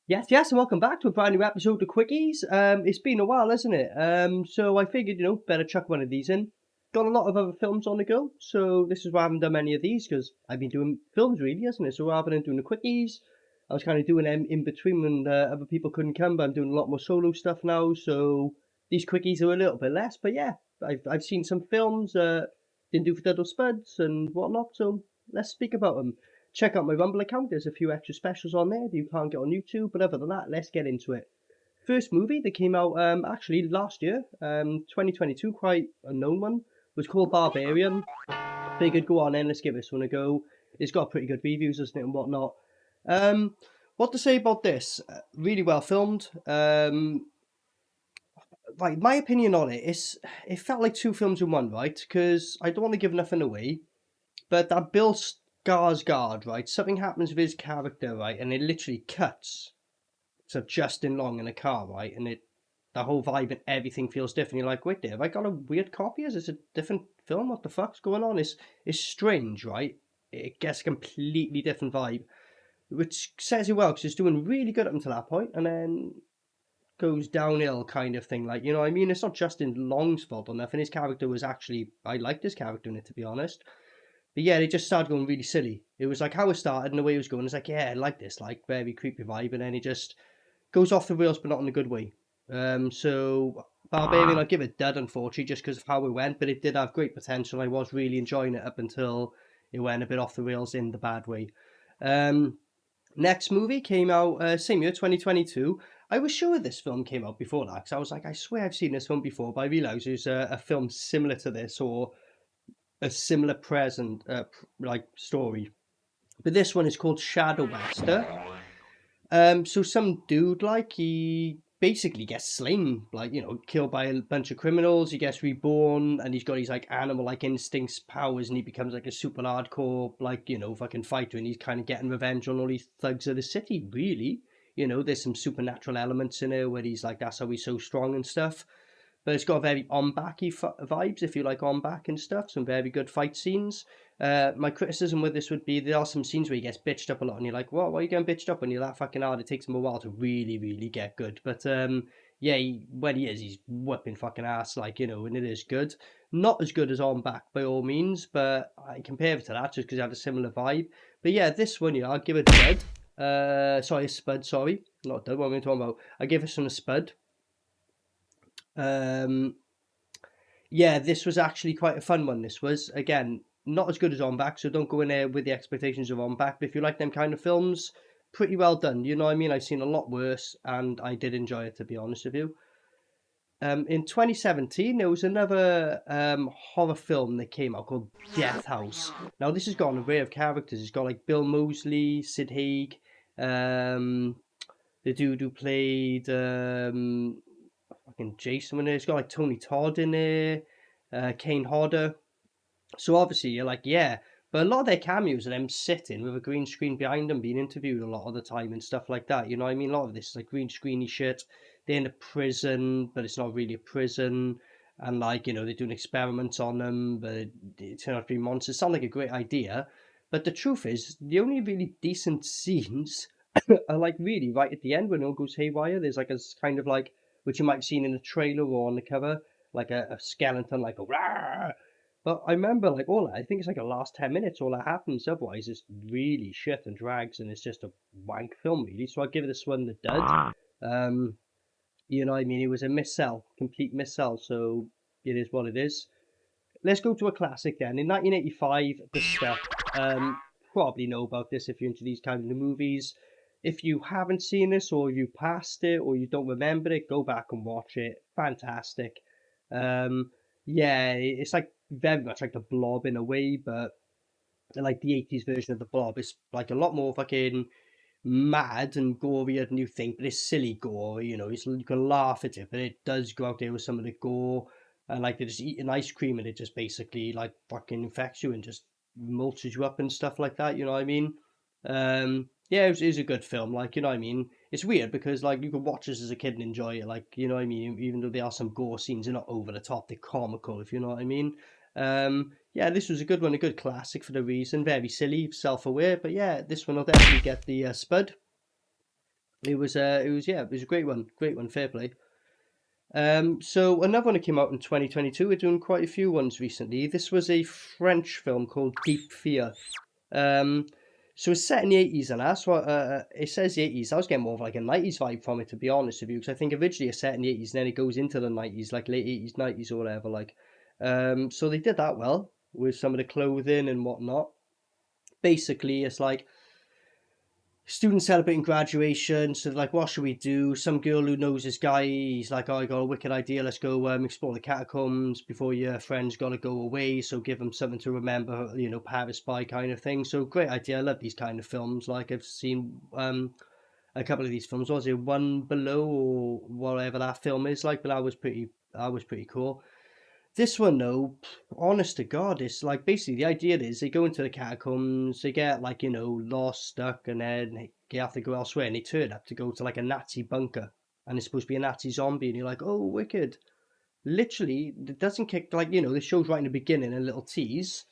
Yes, and welcome back to a brand new episode of Quickies. It's been a while, hasn't it? So I figured, better chuck one of these in. Got a lot of other films on the go, so this is why I haven't done many of these, because I've been doing films, really, hasn't it? So rather than doing the Quickies, I was kind of doing them in between when other people couldn't come, but I'm doing a lot more solo stuff now, so these Quickies are a little bit less, but yeah, I've seen some films, didn't do for Diddle Spuds and whatnot, so let's speak about them. Check out my Rumble account. There's a few extra specials on there that you can't get on YouTube. But other than that, let's get into it. First movie that came out actually last year, 2022, quite a known one, was called Barbarian. Figured go on then, let's give this one a go. It's got pretty good reviews, isn't it, and whatnot. Um, what to say about this? Really well filmed. Right, my opinion on it felt like two films in one, right? Because I don't want to give nothing away. But that Bill Skarsgård, right? Something happens with his character, right? And it literally cuts to Justin Long in a car, right? And the whole vibe and everything feels different. You're like, wait there, have I got a weird copy? Is this a different film? What the fuck's going on? It's strange, right? It gets a completely different vibe, which says it well because it's doing really good up until that point, and then goes downhill kind of thing. Like, I mean? It's not Justin Long's fault or nothing. His character was actually, I liked his character in it, to be honest. But yeah, they just started going really silly. It was like how it started and the way it was going. It's like, yeah, I like this, like very creepy vibe, and then it just goes off the rails, but not in a good way. So Barbarian, I'll give it dud, unfortunately, just because of how it went, but it did have great potential. I was really enjoying it up until it went a bit off the rails in the bad way. Um, Next movie came out same year, 2022. I was sure this film came out before that, because I was like, I swear I've seen this film before, but I realised it was a film similar to this, or a similar present like story. But this one is called Shadow Master. So some dude, like, he basically gets slain, like, killed by a bunch of criminals. He gets reborn, and he's got his like animal like instincts, powers, and he becomes like a super hardcore, like, fucking fighter, and he's kind of getting revenge on all these thugs of the city. Really, there's some supernatural elements in there where he's like, that's how he's so strong and stuff. But it's got very on-backy vibes, if you like on-back and stuff. Some very good fight scenes. My criticism with this would be there are some scenes where he gets bitched up a lot, and you're like, "What? Why are you getting bitched up when you're that fucking hard?" It takes him a while to really, really get good. But yeah, when he is, he's whipping fucking ass, like, and it is good. Not as good as on back by all means, but I compare it to that just because it had a similar vibe. But yeah, this one, I'll give it a dud. Sorry, a spud. Sorry, not dud. What am I talking about? I give this one a spud. Um, yeah, this was actually quite a fun one. This was, again, not as good as On Back, so don't go in there with the expectations of On Back. But if you like them kind of films, pretty well done. You know what I mean? I've seen a lot worse, and I did enjoy it, to be honest with you. In 2017, there was another horror film that came out called Death House. Now, this has got an array of characters. It's got like Bill Moseley, Sid Haig, um, the dude who played fucking Jason in there. It's got like Tony Todd in there, Kane Hodder. So obviously you're like, yeah. But a lot of their cameos are them sitting with a green screen behind them being interviewed a lot of the time and stuff like that. You know what I mean? A lot of this is like green screeny shit. They're in a prison, but it's not really a prison. And like, they're doing experiments on them, but it turned out to be monsters. Sound like a great idea. But the truth is, the only really decent scenes are like really right at the end when it all goes haywire. There's like a kind of like, which you might have seen in the trailer or on the cover, like a skeleton, like a rah. But I remember like I think it's like the last 10 minutes all that happens. Otherwise, it's really shit and drags, and it's just a wank film really. So I give this one the dud. Um, you know what I mean? It was a miss sell, complete miss sell. So it is what it is. Let's go to a classic then. In 1985, The Step. Probably know about this if you're into these kind of movies. If you haven't seen this, or you passed it, or you don't remember it, go back and watch it. Fantastic. Um, yeah, it's like very much like the Blob in a way, but like the 80s version of the Blob. It's like a lot more fucking mad and gorier than you think, but it's silly gore. You can laugh at it, but it does go out there with some of the gore. And like they just eat an ice cream, and it just basically like fucking infects you and just mulches you up and stuff like that. You know what I mean? Yeah, it was a good film. Like, you know what I mean? It's weird because like you could watch this as a kid and enjoy it. Like, you know what I mean? Even though there are some gore scenes, they're not over the top. They're comical, if you know what I mean. Yeah, this was a good one, a good classic for the reason. Very silly, self-aware, but yeah, this one will definitely get the spud. it was a great one, fair play. So another one that came out in 2022. We're doing quite a few ones recently. This was a French film called Deep Fear. Um, so it's set in the 80s and that's what it says the 80s. I was getting more of like a 90s vibe from it, to be honest with you, because I think originally it's set in the 80s and then it goes into the 90s, like late 80s, 90s or whatever. Like, so they did that well with some of the clothing and whatnot. Basically, it's like students celebrating graduation. So they're like, what should we do? Some girl who knows this guy, he's like, oh, I got a wicked idea. Let's go explore the catacombs before your friends got to go away. So give them something to remember, you know, Paris by kind of thing. So great idea. I love these kind of films. Like I've seen a couple of these films. Was it One Below or whatever that film is like? But that was pretty cool. This one, though, honest to God, it's like basically the idea is they go into the catacombs, they get like, you know, lost, stuck, and then they have to go elsewhere and they turn up to go to like a Nazi bunker. And it's supposed to be a Nazi zombie, and you're like, oh, wicked. Literally, it doesn't kick, like, you know, the show's right in the beginning, a little tease.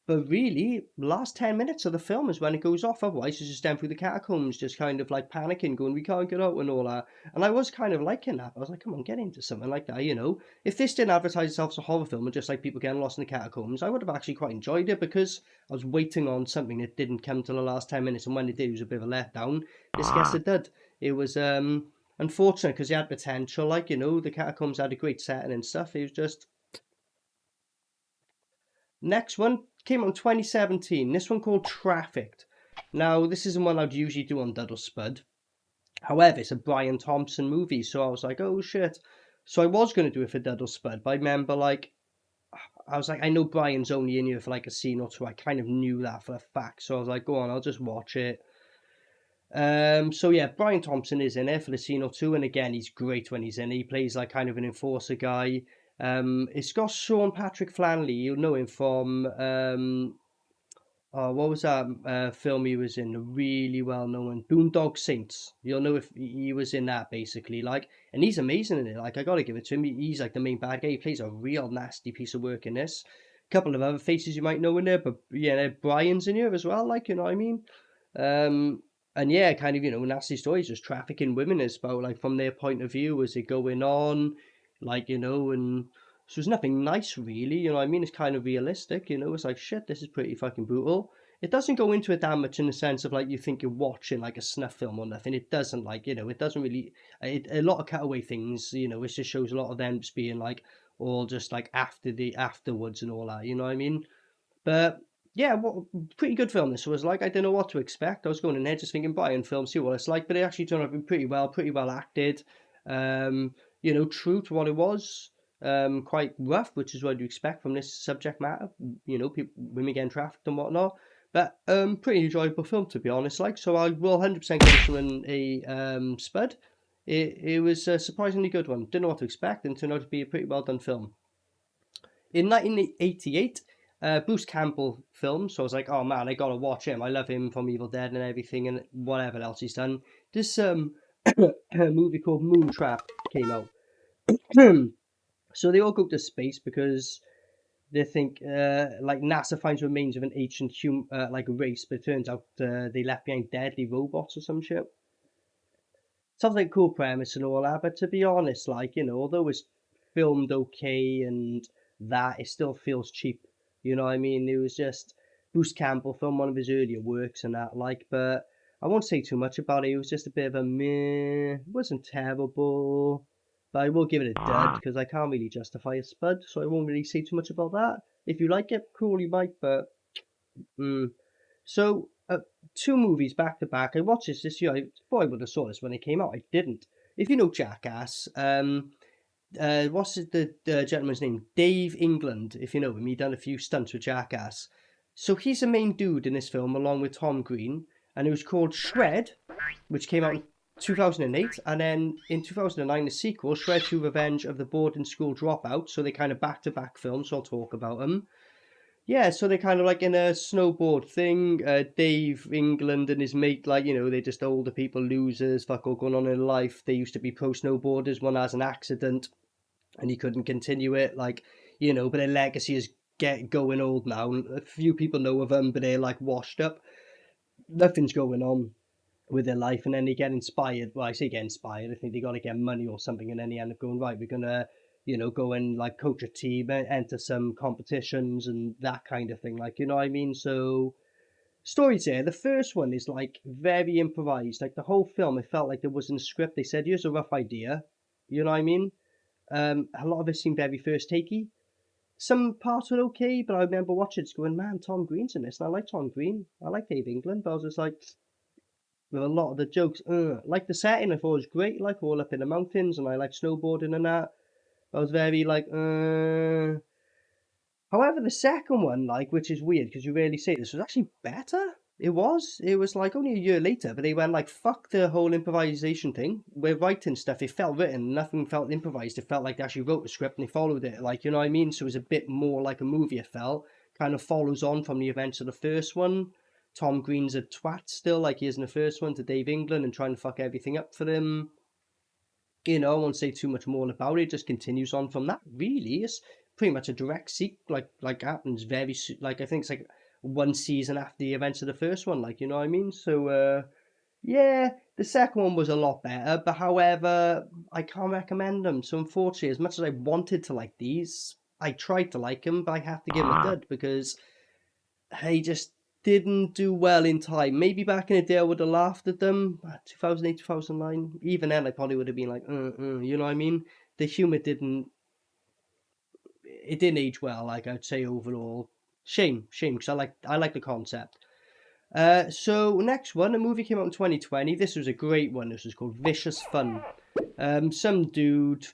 But really, last 10 minutes of the film is when it goes off. Otherwise, it's just down through the catacombs, just kind of like panicking, going, we can't get out and all that. And I was kind of liking that. I was like, come on, get into something like that, you know. If this didn't advertise itself as a horror film and just like people getting lost in the catacombs, I would have actually quite enjoyed it because I was waiting on something that didn't come till the last 10 minutes. And when it did, it was a bit of a letdown. This gets it did. It was unfortunate because it had potential. Like, you know, the catacombs had a great setting and stuff. It was just Next one came out in 2017. This one called Trafficked. Now, this isn't one I'd usually do on Dud or Spud. However, it's a Brian Thompson movie, so I was like, oh shit. So I was going to do it for Dud or Spud, but I remember like, I was like, I know Brian's only in here for like a scene or two. I kind of knew that for a fact, so I was like, go on, I'll just watch it. So yeah, Brian Thompson is in it for the scene or two, and again, he's great when he's in. He plays like kind of an enforcer guy. It's got Sean Patrick Flanley. You'll know him from oh, what was that film he was in? A really well known Boondock Saints. You'll know if he was in that basically. Like, and he's amazing in it. Like, I gotta give it to him. He's like the main bad guy. He plays a real nasty piece of work in this. A couple of other faces you might know in there, but yeah, Brian's in here as well. Like, you know what I mean? Um, and yeah, kind of, you know, nasty stories, just trafficking women is about like from their point of view, is it going on, like, you know, and so there's nothing nice really, you know what I mean? It's kind of realistic, you know, it's like shit, this is pretty fucking brutal. It doesn't go into it that much in the sense of like you think you're watching like a snuff film or nothing. It doesn't, like, you know, it doesn't really a lot of cutaway things, you know, it just shows a lot of them just being like all just like after the afterwards and all that, you know what I mean? But yeah, what pretty good film this was. Like, I didn't know what to expect. I was going in there just thinking Brian film, see what it's like, but it actually turned out to be pretty well acted. You know, true to what it was. Quite rough, which is what you expect from this subject matter. You know, people, women getting trafficked and whatnot. But pretty enjoyable film to be honest. Like, so I will 100% give this one a spud. It was a surprisingly good one. Didn't know what to expect, and turned out to be a pretty well done film. In 1988, Bruce Campbell film, so I was like, oh man, I gotta watch him. I love him from Evil Dead and everything, and whatever else he's done. This movie called Moontrap came out. So they all go to space because they think like NASA finds remains of an ancient like race, but it turns out they left behind deadly robots or some shit. Sounds like a cool premise and all that, but to be honest, like, you know, although it's filmed okay and that, it still feels cheap. You know what I mean? It was just Bruce Campbell filmed one of his earlier works and that, like, but I won't say too much about it. It was just a bit of a meh. It wasn't terrible, but I will give it a dud because I can't really justify a spud, so I won't really say too much about that. If you like it, cool, you might, but so, two movies back to back. I watched this year. I thought I would have saw this when it came out. I didn't. If you know Jackass, what's the gentleman's name? Dave England. If you know him, he done a few stunts with Jackass. So he's the main dude in this film, along with Tom Green, and it was called Shread, which came out in 2008, and then in 2009 the sequel, Shread 2: Revenge of the Boarding School Dropouts. So they kind of back to back films. So I'll talk about them. Yeah, so they're kind of like in a snowboard thing. Dave England and his mate, like, you know, they're just older people, losers, fuck all going on in life. They used to be pro snowboarders. One has an accident and he couldn't continue it, like, you know, but their legacy is get going old now. A few people know of them, but they're like washed up. Nothing's going on. with their life, and then they get inspired. Well, I say get inspired. I think they got to get money or something, and then they end up going, right, we're gonna, go and like coach a team, enter some competitions and that kind of thing. Like, you know what I mean? So stories here. The first one is like very improvised. Like the whole film, it felt like there wasn't a script. They said, here's a rough idea. You know what I mean? A lot of it seemed very first takey. Some parts were okay, but I remember watching it going, man, Tom Green's in this, and I like Tom Green. I like Dave England, but I was just like, with a lot of the jokes, like the setting, I thought was great, like all up in the mountains, and I like snowboarding and that. I was very like, However, the second one, like, which is weird because you rarely say this, was actually better. It was. It was like only a year later, but they went like, fuck the whole improvisation thing. We're writing stuff. It felt written. Nothing felt improvised. It felt like they actually wrote the script and they followed it. Like, you know what I mean? So it was a bit more like a movie, it felt. Kind of follows on from the events of the first one. Tom Green's a twat still, like he is in the first one, to Dave England and trying to fuck everything up for him. I won't say too much more about it. It just continues on from that. Really, it's pretty much a direct sequel. Like happens very like I think it's like one season after the events of the first one. Like, you know what I mean? So yeah, the second one was a lot better. But however, I can't recommend them. So unfortunately, as much as I wanted to like these, I tried to like them, but I have to give them a dud because they just didn't do well in time. Maybe back in the day I would have laughed at them. 2008, 2009. Even then I probably would have been like, you know what I mean? The humour didn't age well, like I'd say overall. Shame, because I like the concept. So next one, a movie came out in 2020. This was a great one. This was called Vicious Fun. Some dude,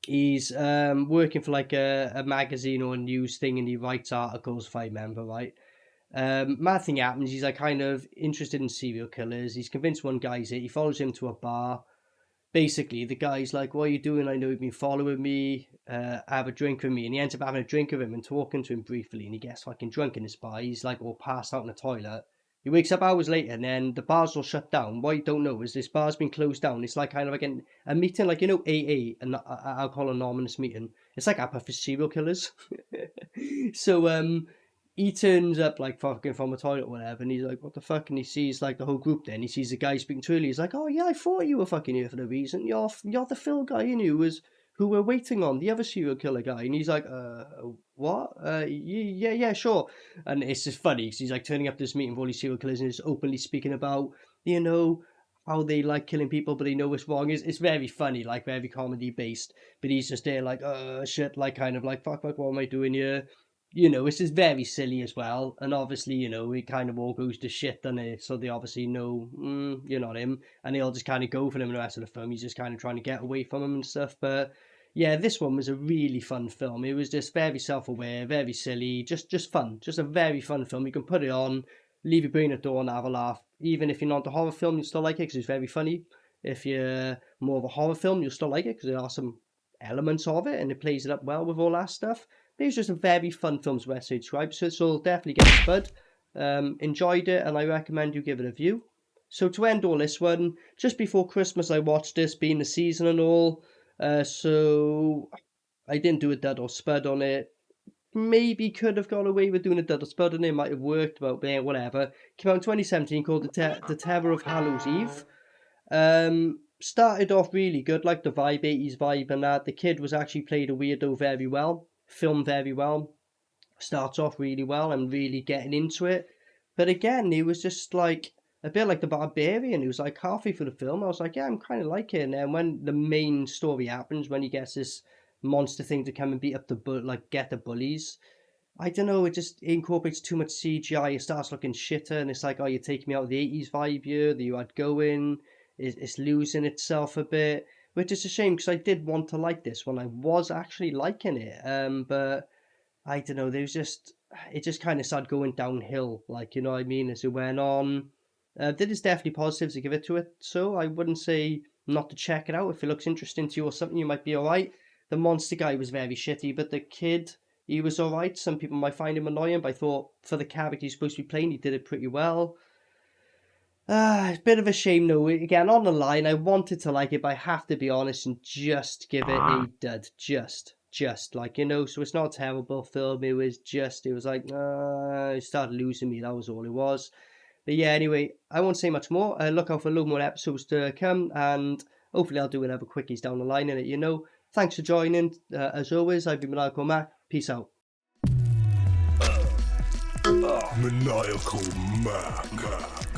he's working for like a magazine or a news thing, and he writes articles, if I remember right. Mad thing happens. He's like kind of interested in serial killers. He's convinced one guy's it. He follows him to a bar. Basically, the guy's like, "What are you doing? I know you've been following me. Have a drink with me." And he ends up having a drink with him and talking to him briefly. And he gets fucking drunk in this bar. He's like all passed out in the toilet. He wakes up hours later, and then the bar's all shut down. What you don't know is this bar's been closed down. It's like kind of like a meeting, like, AA, an alcohol anonymous meeting. It's like APA for serial killers. So he turns up like fucking from a toilet or whatever, and he's like, "What the fuck?" And he sees like the whole group. Then he sees the guy speaking to him. He's like, "Oh yeah, I thought you were fucking here for the reason. You're the Phil guy, and who we're waiting on, the other serial killer guy." And he's like, what? Yeah, sure." And it's just funny because he's like turning up to this meeting with all these serial killers and he's openly speaking about, you know, how they like killing people, but they know it's wrong. It's very funny, like very comedy based. But he's just there like, shit, like kind of like, fuck, what am I doing here? It's just very silly as well. And obviously, it kind of all goes to shit, doesn't it? So they obviously know, you're not him. And they all just kind of go for him in the rest of the film. He's just kind of trying to get away from him and stuff. But yeah, this one was a really fun film. It was just very self-aware, very silly, just fun. Just a very fun film. You can put it on, leave your brain at the door and have a laugh. Even if you're not a horror film, you'll still like it because it's very funny. If you're more of a horror film, you'll still like it because there are some elements of it and it plays it up well with all that stuff. But it's just a very fun film to say describe, so definitely get a spud. Enjoyed it, and I recommend you give it a view. So to end all this one, just before Christmas I watched this, being the season and all. So I didn't do a dud or spud on it. Maybe could have got away with doing a dud or spud on it. Might have worked, but yeah, whatever. Came out in 2017, called The Terror of Hallow's Eve. Started off really good, like the vibe, 80s vibe and that. The kid was actually played a weirdo very well, filmed very well. Starts off really well and really getting into it. But again, he was just like a bit like the Barbarian. He was like halfway through the film. I was like, yeah, I'm kind of liking it. And then when the main story happens, when he gets this monster thing to come and beat up get the bullies, I don't know, it just incorporates too much CGI. It starts looking shitter, and it's like, oh, you're taking me out of the 80s vibe here that you had going. It's losing itself a bit, which is a shame because I did want to like this one. I was actually liking it, but I don't know, it just kind of started going downhill, like, you know what I mean, as it went on. There is definitely positives to give it to it, so I wouldn't say not to check it out. If it looks interesting to you or something, you might be alright. The monster guy was very shitty, but the kid, he was alright. Some people might find him annoying, but I thought for the character he's supposed to be playing, he did it pretty well. It's a bit of a shame though. Again, on the line, I wanted to like it, but I have to be honest and just give it a dud. Just like, so it's not a terrible film. It was like, it started losing me. That was all it was. But yeah, anyway, I won't say much more. Look out for a load more episodes to come, and hopefully I'll do another quickies down the line and let you know. Thanks for joining. As always, I've been Maniacal Mac. Peace out. Maniacal Mac.